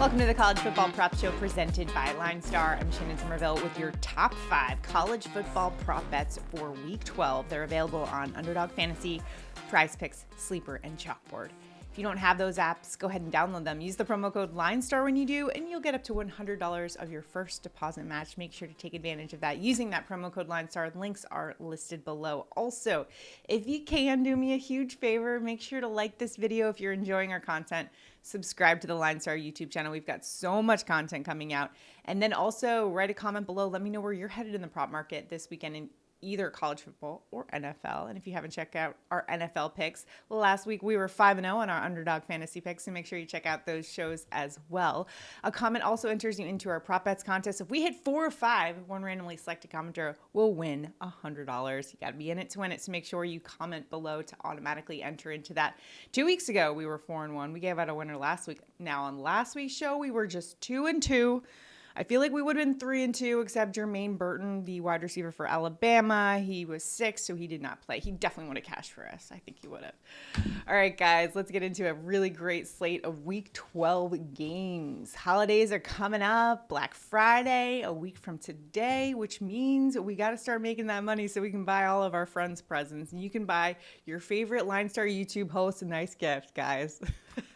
Welcome to the College Football Prop Show presented by LineStar. I'm Shannon Sommerville with your top 5 college football prop bets for Week 12. They're available on Underdog Fantasy, PrizePicks, Sleeper, and CHALKBOARD. If you don't have those apps, go ahead and download them. Use the promo code LineStar when you do, and you'll get up to $100 of your first deposit match. Make sure to take advantage of that using that promo code LineStar. Links are listed below. Also, if you can do me a huge favor, make sure to like this video if you're enjoying our content. Subscribe to the LineStar YouTube channel. We've got so much content coming out. And then also write a comment below. Let me know where you're headed in the prop market this weekend in either college football or NFL. And if you haven't checked out our NFL picks, last week we were 5-0 on our Underdog Fantasy picks, so make sure you check out those shows as well. A comment also enters you into our prop bets contest. If we hit 4 or 5, one randomly selected commenter will win $100. You got to be in it to win it, so make sure you comment below to automatically enter into that. 2 weeks ago, we were 4-1. We gave out a winner last week. Now, on last week's show, we were just 2-2. I feel like we would have been 3-2, except Jermaine Burton, the wide receiver for Alabama. He was sick, so he did not play. He definitely would have cashed for us. I think he would have. All right, guys, let's get into a really great slate of Week 12 games. Holidays are coming up. Black Friday, a week from today, which means we got to start making that money so we can buy all of our friends presents. And you can buy your favorite LineStar YouTube host a nice gift, guys.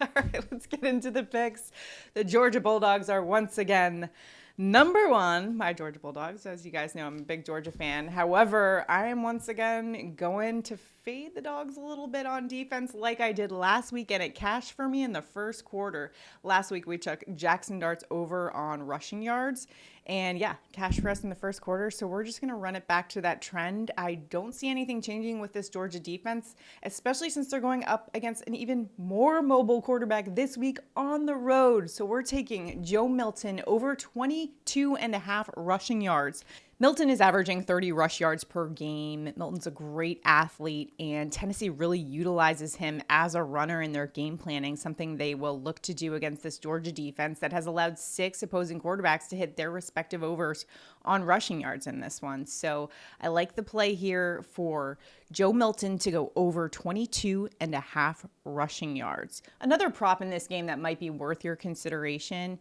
All right, let's get into the picks. The Georgia Bulldogs are once again number 1, my Georgia Bulldogs. As you guys know, I'm a big Georgia fan. However, I am once again going to fade the dogs a little bit on defense like I did last week, and it cashed for me in the first quarter. Last week, we took Jackson Dart's over on rushing yards, and yeah, cash for us in the first quarter, so we're just going to run it back to that trend. I don't see anything changing with this Georgia defense, especially since they're going up against an even more mobile quarterback this week on the road. So we're taking Joe Milton over 22.5 rushing yards. Milton is averaging 30 rush yards per game. Milton's a great athlete, and Tennessee really utilizes him as a runner in their game planning, something they will look to do against this Georgia defense that has allowed 6 opposing quarterbacks to hit their respective overs on rushing yards in this one. So I like the play here for Joe Milton to go over 22.5 rushing yards. Another prop in this game that might be worth your consideration.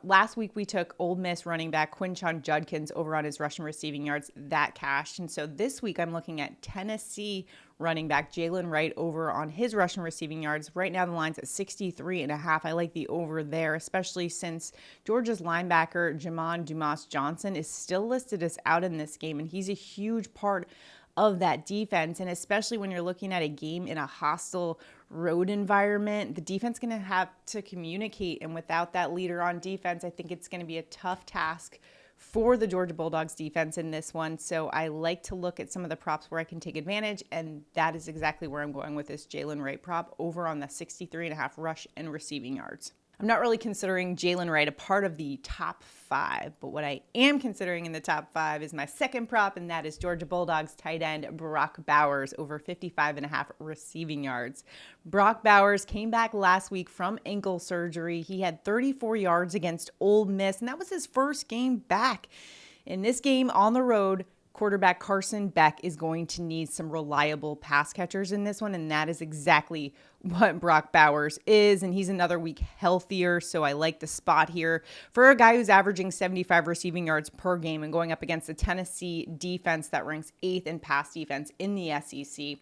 Last week we took Ole Miss running back Quinshon Judkins over on his rushing receiving yards. That cashed. And so this week I'm looking at Tennessee running back Jaylen Wright over on his rushing receiving yards. Right now the line's at 63.5. I like the over there, especially since Georgia's linebacker Jamon Dumas Johnson is still listed as out in this game, and he's a huge part of that defense. And especially when you're looking at a game in a hostile road environment, the defense is going to have to communicate. And without that leader on defense, I think it's going to be a tough task for the Georgia Bulldogs defense in this one. So I like to look at some of the props where I can take advantage, and that is exactly where I'm going with this Jaylen Wright prop over on the 63.5 rush and receiving yards. I'm not really considering Jaylen Wright a part of the top 5, but what I am considering in the top 5 is my second prop, and that is Georgia Bulldogs tight end Brock Bowers over 55.5 receiving yards. Brock Bowers came back last week from ankle surgery. He had 34 yards against Ole Miss, and that was his first game back. In this game on the road, quarterback Carson Beck is going to need some reliable pass catchers in this one, and that is exactly what Brock Bowers is, and he's another week healthier, so I like the spot here for a guy who's averaging 75 receiving yards per game and going up against the Tennessee defense that ranks 8th in pass defense in the SEC.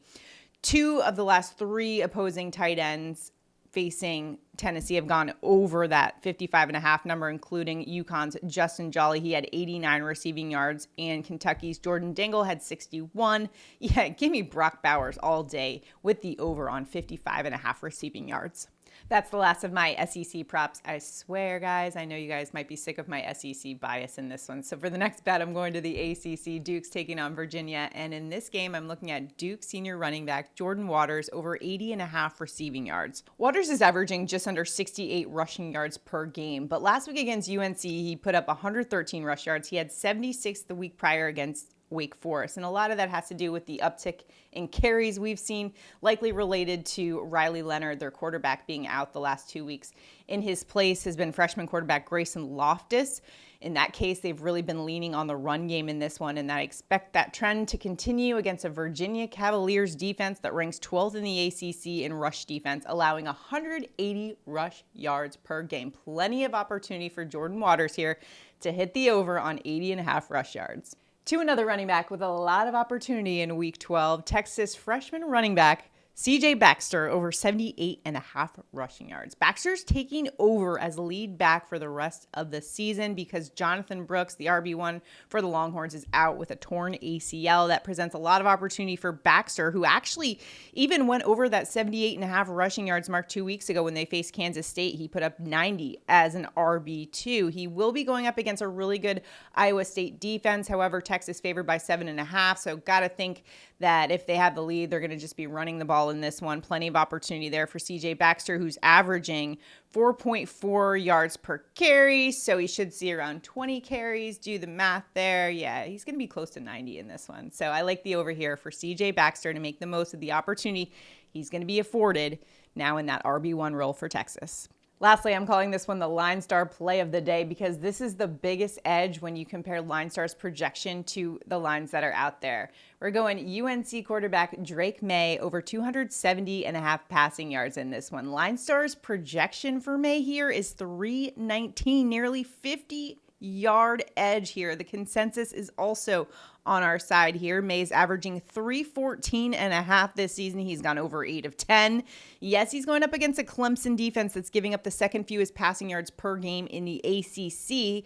2 of the last 3 opposing tight ends facing Tennessee have gone over that 55.5 number, including UConn's Justin Jolly. He had 89 receiving yards, and Kentucky's Jordan Dingle had 61. Yeah, give me Brock Bowers all day with the over on 55.5 receiving yards. That's the last of my SEC props. I swear, guys, I know you guys might be sick of my SEC bias in this one. So for the next bet, I'm going to the ACC. Duke's taking on Virginia. And in this game, I'm looking at Duke senior running back Jordan Waters over 80.5 receiving yards. Waters is averaging just under 68 rushing yards per game. But last week against UNC, he put up 113 rush yards. He had 76 the week prior against Wake Forest. And a lot of that has to do with the uptick in carries we've seen, likely related to Riley Leonard, their quarterback, being out the last 2 weeks. In his place has been freshman quarterback Grayson Loftus. In that case, they've really been leaning on the run game in this one, and I expect that trend to continue against a Virginia Cavaliers defense that ranks 12th in the ACC in rush defense, allowing 180 rush yards per game. Plenty of opportunity for Jordan Waters here to hit the over on 80.5 rush yards. To another running back with a lot of opportunity in Week 12, Texas freshman running back CJ Baxter over 78.5 rushing yards. Baxter's taking over as lead back for the rest of the season because Jonathan Brooks, the RB1 for the Longhorns, is out with a torn ACL. That presents a lot of opportunity for Baxter, who actually even went over that 78.5 rushing yards mark 2 weeks ago when they faced Kansas State. He put up 90 as an RB2. He will be going up against a really good Iowa State defense. However, Texas favored by 7.5, so got to think that if they have the lead, they're going to just be running the ball in this one. Plenty of opportunity there for CJ Baxter, who's averaging 4.4 yards per carry, so he should see around 20 carries. Do the math there. Yeah, he's going to be close to 90 in this one. So I like the over here for CJ Baxter to make the most of the opportunity he's going to be afforded now in that RB1 role for Texas. Lastly, I'm calling this one the LineStar play of the day because this is the biggest edge when you compare LineStar's projection to the lines that are out there. We're going UNC quarterback Drake May over 270.5 passing yards in this one. LineStar's projection for May here is 319, nearly 50-yard edge here. The consensus is also on our side here. May's averaging 314.5 this season. He's gone over 8 of 10. Yes, he's going up against a Clemson defense that's giving up the second fewest passing yards per game in the ACC.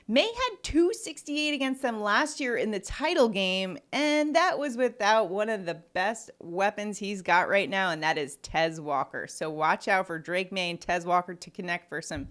May had 268 against them last year in the title game, and that was without one of the best weapons he's got right now, and that is Tez Walker. So watch out for Drake May and Tez Walker to connect for some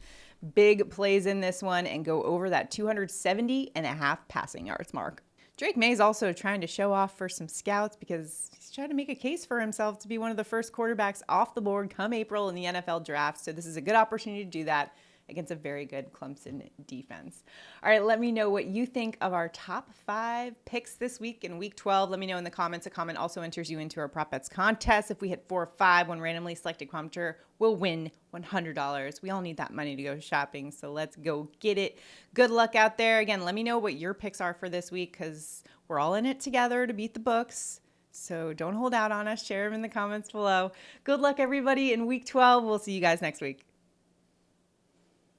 big plays in this one and go over that 270.5 passing yards mark. Drake May is also trying to show off for some scouts because he's trying to make a case for himself to be one of the first quarterbacks off the board come April in the NFL draft. So this is a good opportunity to do that against a very good Clemson defense. All right, let me know what you think of our top 5 picks this week in Week 12. Let me know in the comments. A comment also enters you into our prop bets contest. If we hit 4 or 5, one randomly selected commenter will win $100. We all need that money to go shopping, so let's go get it. Good luck out there. Again, let me know what your picks are for this week because we're all in it together to beat the books. So don't hold out on us. Share them in the comments below. Good luck, everybody, in Week 12. We'll see you guys next week.